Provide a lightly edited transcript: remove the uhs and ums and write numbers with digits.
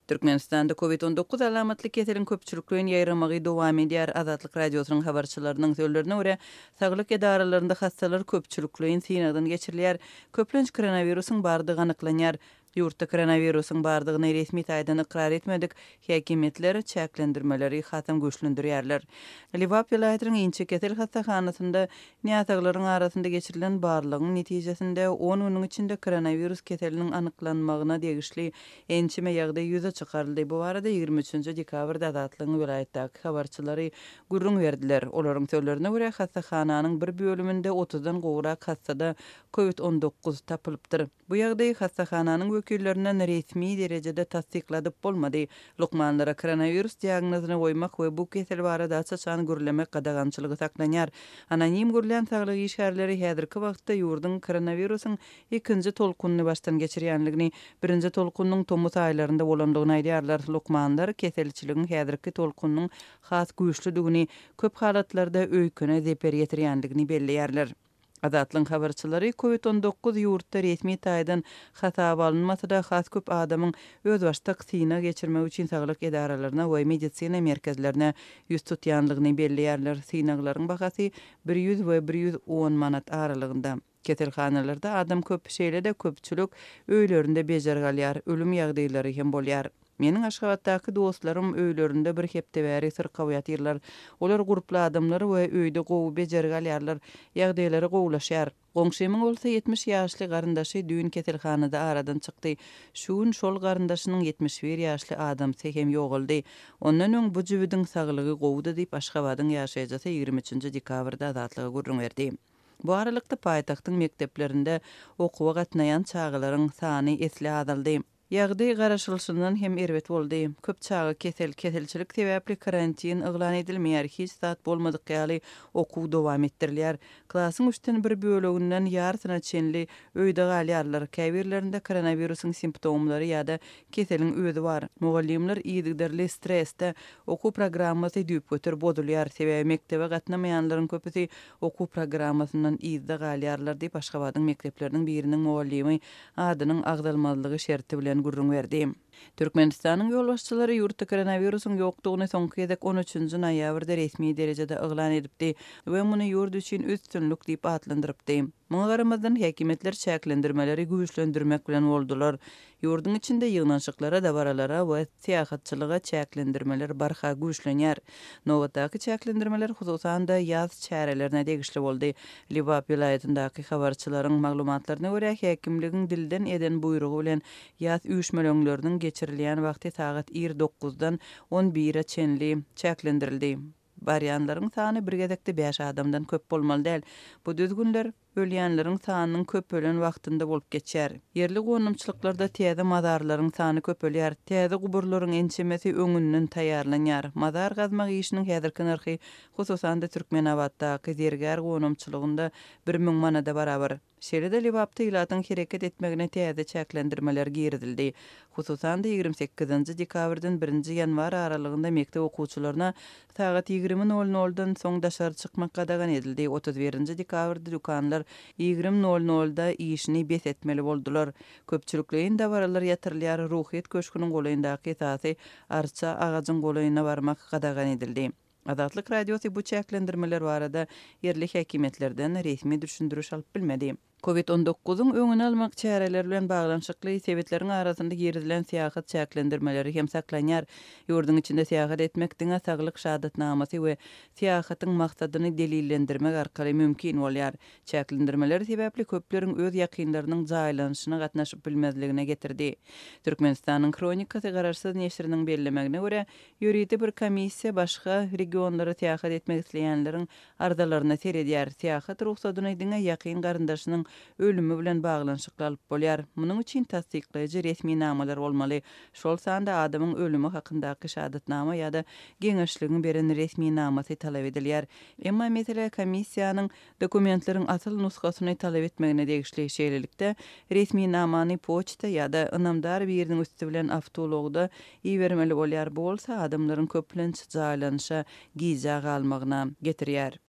Türkmenistanda COVID-19 alamatly keselin köpçülüklerini ýaýramagy dowam edýär. Azatlyk radiosynyň habarçylarynyň sözlerine görä, saglyk edaralaryny hastalar köpçülüklerini synagdan geçirilýär. Köplenç koronawirusyň bardygy anyklanýar. Ýurtda koronawirusyň bardygyny resmi taýdan ikrar etmedik. Häkimetler çäklendirmeleri hatam güýçlendirýärler. Liwap vilayatynyň inçe kesel hastahanasynda niýataglaryň arasynda geçirilen barlygyň netijesinde 10 güniň içinde koronawirus keseliniň anyklanmagyna degişli ençime ýagdaý ýüze çykaryldy. Bu arada 23 dekabrda Azatlygyň vilayatdaky habarçylary gürrüň berdiler. Olaryň sözlerine görä hastahananyň bir bölüminde 30-dan gowrak hastada COVID-19 tapylypdyr. Bu ýagdaý hastahananyň wekillerinden resmi derejede tasdikladyp bolmady. Lukmanlara koronavirus diagnozyny goýmak we bu kesel barada çaçan gürlemek gadagançylygy saklanýar. Anonim gürlen saglyk işgärleri häzirki wagtda ýurdun koronavirusyň ikinji tolkunyny başdan geçirýänligini, birinji tolkunyň tomuz aýlarynda bolandygyny aýdýarlar. Lukmanlar keselçiligiň häzirki tolkunyň has güýçlüdigini, köp halatlarda öýküne zeper ýetirýänligini belleýärler. Azatlyň habarçylary COVID-19 ýurtda resmi taýdan hasaba alınmasa da has köp adamyň öz başda syna geçirmek üçin saglyk edaralaryna we medisina merkezlerine ýüz tutýanlygyny belleýärler. Synaglaryň bahasy 100 we 110 manat aralygynda. Keselhanalarda adam köp şeýle-de köpçülük öýlerinde bejer galýar, ölüm ýagdaýlary hem bolýar. Meniň Aşgabatdaky dostlarym öýlerinde bir hepde bäri syrkaw ýatyrlar. Olar gruply adamlar we öýde gowy bejer galýarlar, ýagdaýlary gowlaşýar. Goňşymyň bolsa 70 ýaşly garyndaşy düýün keselhanada aradan çykdy. Şuň şol garyndaşynyň 71 ýaşly adam sehem ýoguldy. Ondan öň bu jübidiň saglygy gowdy diýip Aşgabatyň ýaşaýjasy 23 dekabrda Azatlyga gurrun berdi. Bu aralykda paýtagtyň mekdeplerinde okuwa gatnaýan çağlaryň sany esli azaldy. Ýagdaý garaşylşyndan hem erbet boldy. Köp çağı keselçilik sebäpli karantin yglan edilmeýär. Hiç zat bolmadyk ýaly okuw dowam etdirilýär. Klasyň üçten bir böleginden ýarsyna çenli öýde galýarlar. Käbirlerinde koronawirusyň simptomlary ýa-da keseliň özi bar. Mugallimler ýygyderli stressde okuw programmasy düýüp götür bodulýar. Sebäbi mektebe gatnamaýanlaryň köpüsi okuw programmasynyň ýygyda galýarlar diýip Aşgabatyň mekdepleriniň biriniň mugallimy adynyň agdalmazlygy şerti bilen gurrun berdi. Türkmenistanyň ýolbaşçylary ýurtda koronawirusyň ýokdugyny soňky edek 13 noýabrda resmi derejede yglan edipdi we muny ýurt üçin üstünlük diýip atlandyrypdy. Muňa garamazdan häkimetler çäklendirmeleri güýçlendirmek bilen boldular. Ýurdun içinde ýygnançyklara da baralara we seýahatçylyga çäklendirmeler barha güýçlenýär. Nowatdaky çäklendirmeler hususan da ýaz çärelerine degişli boldy. Liwap vilayatyndaky habarçylaryň maglumatlaryna görä häkimligiň dilden eden buyrugy bilen ýaz üýşmeleňleriniň geçirilýän wagty saat 29-dan 11-e çenli çäklendirildi. Baryanlaryň sany bir gezekde 5 adamdan köp bolmaly däl. Bu düzgünler ölýänleriň sanynyň köp ölen wagtynda bolup geçer. Yerli gonumçylyklarda täze mazarlaryň sany köpelýär. Täze guburlaryň ençemesi öňünden taýýarlanýar. Mazar gazmak işiniň häzirki narhy hususan da Türkmenawatdaky zerger gonumçylygynda 1000 manada barabar. Şeýle-de Liwapda ilatyň hereket etmegine täze çäklendirmeler girdildi. Hususan da 28 dekabrdan 1 ýanwar aralygynda mektep okuwçylaryna saat 20:00-dan soň daşary çykmak gadagan edildi. 31 dekabrda dukanlar 20:00-da işini bes etmeli boldular. Köpçülükleýin dabaralar ýatyrylýar. Ruhyet köşküniň golaýyndaky esasy arça agagyň golaýyna barmak gadagan edildi. Azatlyk radiosu bu çäklendirmeler barada yerli häkimetlerden resmi düşündürüş alyp bilmedi. COVID-19'un öňüni almak çäreleri bilen baglanşykly sebetleriň arasynda girilen seýahat çäklendirmeleri hem saklanýar. Ýurdun içinde seýahat etmekdiňe saglyk şahatnamasy we seýahatyň maksadyny delillendirmek arkaly mümkin bolýar. Çäklendirmeler sebäpli köpleriň öz ýakynlarynyň jaýlanyşyna gatnaşyp bilmezligine getirdi. Türkmenistanyň kronikasy garaşsyz neşriniň bellemegine görä, ýöridi bir komissiýa başga regionlara seýahat etmek isleýänleriň ardalaryna seredýär. Seýahat ruhsatyny diňe ýakyn garyndaşynyň ölümü bilen baglanşykly alyp bolýar. Munyň üçin tasdiklaýjy resmi namalar bolmaly. Şol sanda adamyň ölümü hakyndaky şahatnama ýa-da geňeşligiň beren resmi namasy talap edilýär. Emma mesele komissiýanyň dokumentlaryň asyl nusgasyny talap etmegine degişli şeýlelikde resmi namany poçta ýa-da ynamdar biriniň üstü bilen awtologda iýermeli bolýar. Bu bolsa adamlaryň köplenç jaýlanyşa giza galmagyna getirýär.